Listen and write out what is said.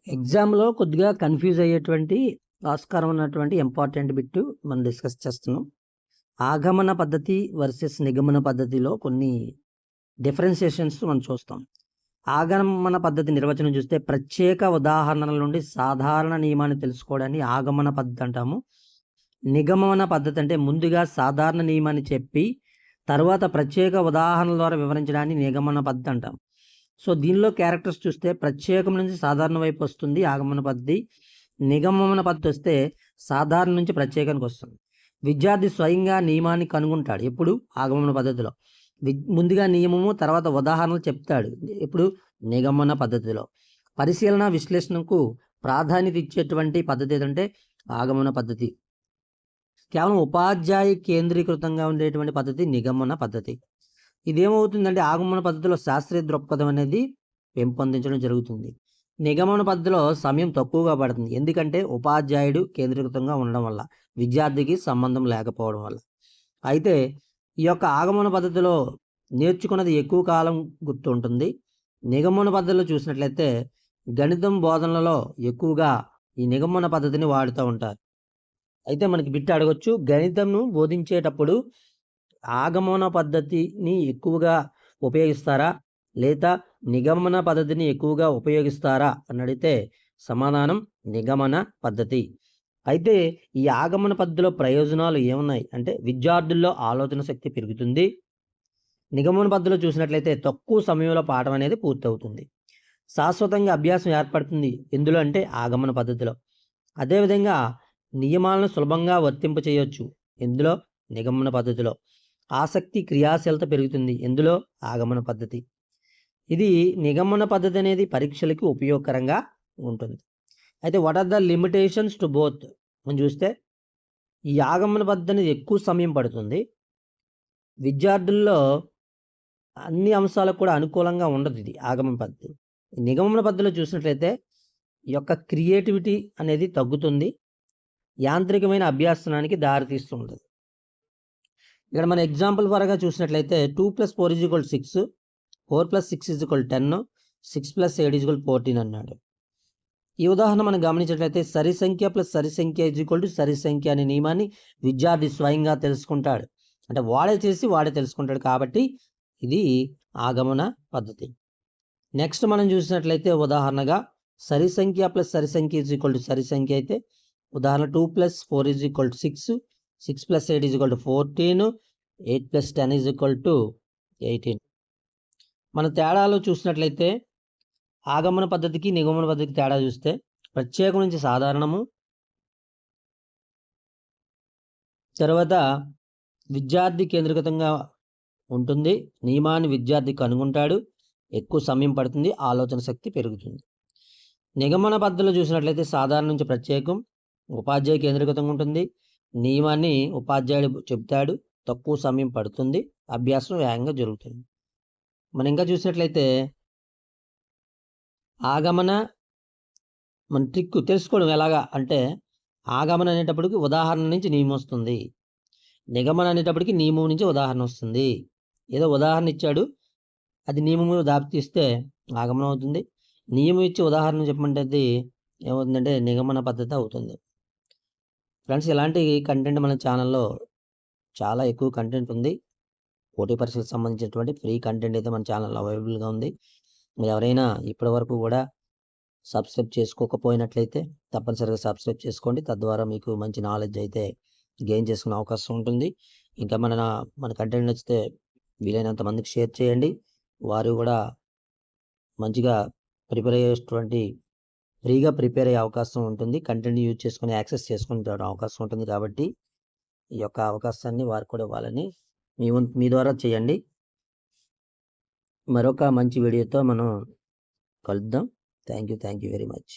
ఎగ్జామ్‌లో కొద్దిగా కన్‌ఫ్యూజ్ అయ్యేటువంటి ఆస్కారం ఉన్నటువంటి ఇంపార్టెంట్ బిట్ మనం డిస్కస్ చేస్తున్నాం. ఆగమన పద్ధతి వర్సెస్ నిగమన పద్ధతిలో కొన్ని డిఫరెన్షియేషన్స్ మనం చూస్తాం. ఆగమన పద్ధతి నిర్వచనం చూస్తే ప్రత్యేక ఉదాహరణల నుండి సాధారణ నియమాన్ని తెలుసుకోవడాన్ని ఆగమన పద్ధతి అంటాము. నిగమన పద్ధతి అంటే ముందుగా సాధారణ నియమాన్ని చెప్పి తర్వాత ప్రత్యేక ఉదాహరణల ద్వారా వివరించడాన్ని నిగమన పద్ధతి అంటాం. సో దీనిలో క్యారెక్టర్స్ చూస్తే ప్రత్యేకం నుంచి సాధారణ వైపు వస్తుంది ఆగమన పద్ధతి. నిగమన పద్ధతి వస్తే సాధారణ నుంచి ప్రత్యేకానికి వస్తుంది. విద్యార్థి స్వయంగా నియమాన్ని కనుగొంటాడు. ఎప్పుడు? ఆగమన పద్ధతిలో. ముందుగా నియమము తర్వాత ఉదాహరణలు చెప్తాడు. ఎప్పుడు? నిగమన పద్ధతిలో. పరిశీలన విశ్లేషణకు ప్రాధాన్యత ఇచ్చేటువంటి పద్ధతి ఏదంటే ఆగమన పద్ధతి. కేవలం ఉపాధ్యాయ కేంద్రీకృతంగా ఉండేటువంటి పద్ధతి నిగమన పద్ధతి. ఇదేమవుతుందంటే ఆగమన పద్ధతిలో శాస్త్రీయ దృక్పథం అనేది పెంపొందించడం జరుగుతుంది. నిగమన పద్ధతిలో సమయం తక్కువగా పడుతుంది. ఎందుకంటే ఉపాధ్యాయుడు కేంద్రీకృతంగా ఉండడం వల్ల, విద్యార్థికి సంబంధం లేకపోవడం వల్ల. అయితే ఈ యొక్క ఆగమన పద్ధతిలో నేర్చుకున్నది ఎక్కువ కాలం గుర్తుంటుంది. నిగమన పద్ధతిలో చూసినట్లయితే గణితం బోధనలలో ఎక్కువగా ఈ నిగమన పద్ధతిని వాడుతూ ఉంటారు. అయితే మనకి బిట్ అడగొచ్చు, గణితంను బోధించేటప్పుడు ఆగమన పద్ధతిని ఎక్కువగా ఉపయోగిస్తారా లేదా నిగమన పద్ధతిని ఎక్కువగా ఉపయోగిస్తారా అని అడిగితే సమాధానం నిగమన పద్ధతి. అయితే ఈ ఆగమన పద్ధతిలో ప్రయోజనాలు ఏమున్నాయి అంటే విద్యార్థుల్లో ఆలోచన శక్తి పెరుగుతుంది. నిగమన పద్ధతిలో చూసినట్లయితే తక్కువ సమయంలో పాఠం అనేది పూర్తవుతుంది. శాశ్వతంగా అభ్యాసం ఏర్పడుతుంది ఎందులో అంటే ఆగమన పద్ధతిలో. అదేవిధంగా నియమాలను సులభంగా వర్తింప చేయొచ్చు ఎందులో? నిగమన పద్ధతిలో. ఆసక్తి క్రియాశీలత పెరుగుతుంది ఎందులో? ఆగమన పద్ధతి. ఇది నిగమన పద్ధతి అనేది పరీక్షలకి ఉపయోగకరంగా ఉంటుంది. అయితే what are the limitations to both అని చూస్తే ఈ ఆగమన పద్ధతి అనేది ఎక్కువ సమయం పడుతుంది. విద్యార్థుల్లో అన్ని అంశాలకు కూడా అనుకూలంగా ఉండదు ఇది ఆగమన పద్ధతి. నిగమన పద్ధతిలో చూసినట్లయితే ఈ యొక్క క్రియేటివిటీ అనేది తగ్గుతుంది. యాంత్రికమైన అభ్యాసనానికి దారితీస్తుంది. ఇక్కడ మన ఎగ్జాంపుల్ పరంగా చూసినట్లయితే 2 + 4 = 6, 4 + 6 = 10, 6 + 7 = 14 అన్నాడు. ఈ ఉదాహరణ మనం గమనించినట్లయితే సరి సంఖ్య ప్లస్ సరి సంఖ్య సరి సంఖ్య అనే నియమాన్ని విద్యార్థి స్వయంగా తెలుసుకుంటాడు. అంటే వాడే చేసి వాడే తెలుసుకుంటాడు కాబట్టి ఇది ఆగమన పద్ధతి. నెక్స్ట్ మనం చూసినట్లయితే ఉదాహరణగా సరి సంఖ్య ప్లస్ సరి సంఖ్య సరి సంఖ్య అయితే ఉదాహరణ 2 + 4 = 6, 6 + 8 = 14, 8 + 10 = 18. మన తేడాలో చూసినట్లయితే ఆగమన పద్ధతికి నిగమన పద్ధతికి తేడా చూస్తే ప్రత్యేకం నుంచి సాధారణము, తర్వాత విద్యార్థి కేంద్రీకృతంగా ఉంటుంది. నియమాన్ని విద్యార్థి కనుగొంటాడు. ఎక్కువ సమయం పడుతుంది. ఆలోచన శక్తి పెరుగుతుంది. నిగమన పద్ధతిలో చూసినట్లయితే సాధారణ నుంచి ప్రత్యేకం, ఉపాధ్యాయ కేంద్రీకృతంగా ఉంటుంది. నియమాన్ని ఉపాధ్యాయుడు చెప్తాడు. తక్కువ సమయం పడుతుంది. అభ్యాసం వేగంగా జరుగుతుంది. మనం ఇంకా చూసినట్లయితే ఆగమన మన ట్రిక్ తెలుసుకోవడం ఎలాగా అంటే ఆగమన అనేటప్పటికి ఉదాహరణ నుంచి నియమం వస్తుంది. నిగమన అనేటప్పటికి నియమం నుంచి ఉదాహరణ వస్తుంది. ఏదో ఉదాహరణ ఇచ్చాడు అది నియమము దాపితీస్తే ఆగమనం అవుతుంది. నియమం ఇచ్చి ఉదాహరణ చెప్పమంటే అది ఏమవుతుందంటే నిగమన పద్ధతి అవుతుంది. ఫ్రెండ్స్ ఇలాంటి కంటెంట్ మన ఛానల్లో చాలా ఎక్కువ కంటెంట్ ఉంది. పోటీ పరీక్షలకు సంబంధించినటువంటి ఫ్రీ కంటెంట్ అయితే మన ఛానల్లో అవైలబుల్గా ఉంది. మీరు ఎవరైనా ఇప్పటి వరకు కూడా సబ్స్క్రైబ్ చేసుకోకపోయినట్లయితే తప్పనిసరిగా సబ్స్క్రైబ్ చేసుకోండి. తద్వారా మీకు మంచి నాలెడ్జ్ అయితే గెయిన్ చేసుకునే అవకాశం ఉంటుంది. ఇంకా మన కంటెంట్ నచ్చితే వీలైనంత మందికి షేర్ చేయండి. వారు కూడా మంచిగా ప్రిపేర్ అయ్యేటువంటి ఫ్రీగా ప్రిపేర్ అయ్యే అవకాశం ఉంటుంది. కంటెంట్ యూజ్ చేసుకుని యాక్సెస్ చేసుకునే అవకాశం ఉంటుంది. కాబట్టి ఈ యొక్క అవకాశాన్ని వారు కూడా ఇవ్వాలని మీ ద్వారా చేయండి. మరొక మంచి వీడియోతో మనం కలుద్దాం. Thank you very much.